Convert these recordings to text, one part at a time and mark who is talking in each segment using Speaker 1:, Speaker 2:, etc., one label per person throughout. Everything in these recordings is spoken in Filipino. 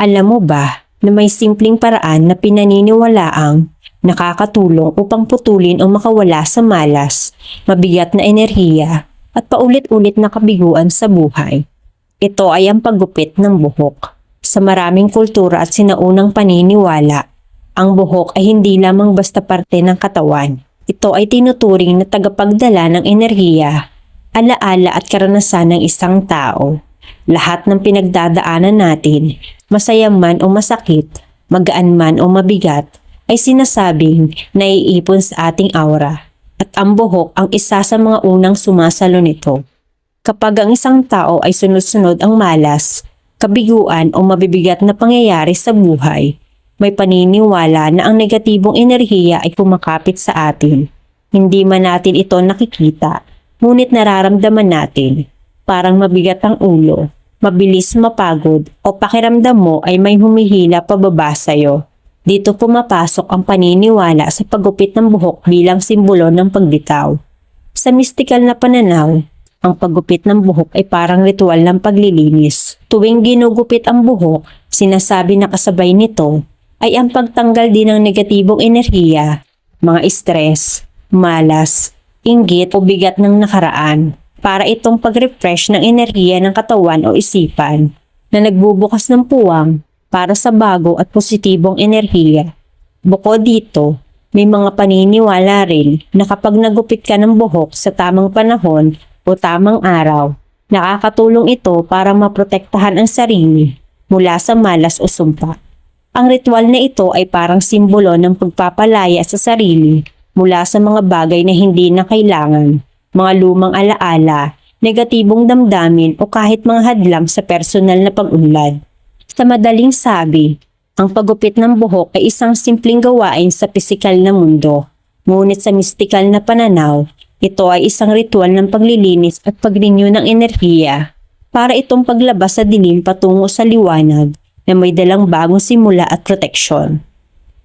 Speaker 1: Alam mo ba na may simpleng paraan na pinaniniwalaang nakakatulong upang putulin o makawala sa malas, mabigat na enerhiya at paulit-ulit na kabiguan sa buhay? Ito ay ang paggupit ng buhok. Sa maraming kultura at sinaunang paniniwala, ang buhok ay hindi lamang basta parte ng katawan. Ito ay tinuturing na tagapagdala ng enerhiya, alaala at karanasan ng isang tao. Lahat ng pinagdadaanan natin, masaya man o masakit, magaan man o mabigat, ay sinasabing naiipon sa ating aura. At ang buhok ang isa sa mga unang sumasalo nito. Kapag ang isang tao ay sunod-sunod ang malas, kabiguan o mabibigat na pangyayari sa buhay, may paniniwala na ang negatibong enerhiya ay kumakapit sa atin. Hindi man natin ito nakikita, ngunit nararamdaman natin. Parang mabigat ang ulo, mabilis mapagod o pakiramdam mo ay may humihila pababa sa'yo. Dito pumapasok ang paniniwala sa paggupit ng buhok bilang simbolo ng pagbitaw. Sa mistikal na pananaw, ang paggupit ng buhok ay parang ritual ng paglilinis. Tuwing ginugupit ang buhok, sinasabi na kasabay nito ay ang pagtanggal din ng negatibong enerhiya, mga stress, malas, inggit o bigat ng nakaraan. Para itong pag-refresh ng enerhiya ng katawan o isipan na nagbubukas ng puwang para sa bago at positibong enerhiya. Bukod dito, may mga paniniwala rin na kapag nagupit ka ng buhok sa tamang panahon o tamang araw, nakakatulong ito para maprotektahan ang sarili mula sa malas o sumpa. Ang ritual na ito ay parang simbolo ng pagpapalaya sa sarili mula sa mga bagay na hindi na kailangan, mga lumang alaala, negatibong damdamin o kahit mga hadlang sa personal na pag-unlad. Sa madaling sabi, ang paggupit ng buhok ay isang simpleng gawain sa pisikal na mundo. Ngunit sa mistikal na pananaw, ito ay isang ritual ng paglilinis at pag-renew ng enerhiya para itong paglabas sa dilim patungo sa liwanag na may dalang bagong simula at proteksyon.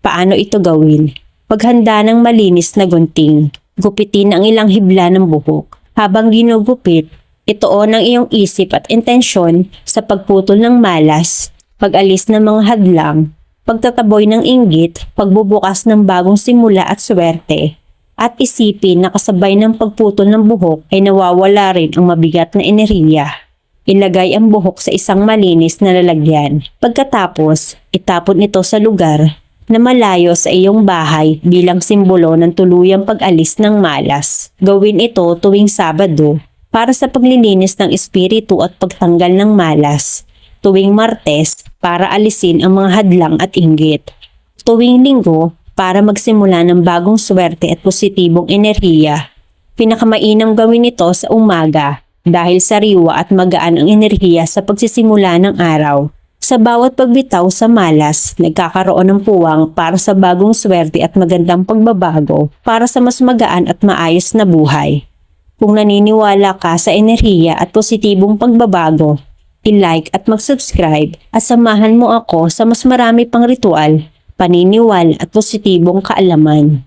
Speaker 1: Paano ito gawin? Paghanda ng malinis na gunting. Gupitin ang ilang hibla ng buhok. Habang ginugupit, ituon ang iyong isip at intensyon sa pagputol ng malas, pag-alis ng mga hadlang, pagtataboy ng inggit, pagbubukas ng bagong simula at swerte. At isipin na kasabay ng pagputol ng buhok ay nawawala rin ang mabigat na enerhiya. Ilagay ang buhok sa isang malinis na lalagyan. Pagkatapos, itapon ito sa lugar na malayo sa iyong bahay bilang simbolo ng tuluyang pag-alis ng malas. Gawin ito tuwing Sabado para sa paglilinis ng espiritu at pagtanggal ng malas. Tuwing Martes para alisin ang mga hadlang at inggit. Tuwing Linggo para magsimula ng bagong swerte at positibong enerhiya. Pinakamainam gawin ito sa umaga dahil sariwa at magaan ang enerhiya sa pagsisimula ng araw. Sa bawat pagbitaw sa malas, nagkakaroon ng puwang para sa bagong swerte at magandang pagbabago para sa mas magaan at maayos na buhay. Kung naniniwala ka sa enerhiya at positibong pagbabago, i-like at mag-subscribe at samahan mo ako sa mas marami pang ritual, paniniwala at positibong kaalaman.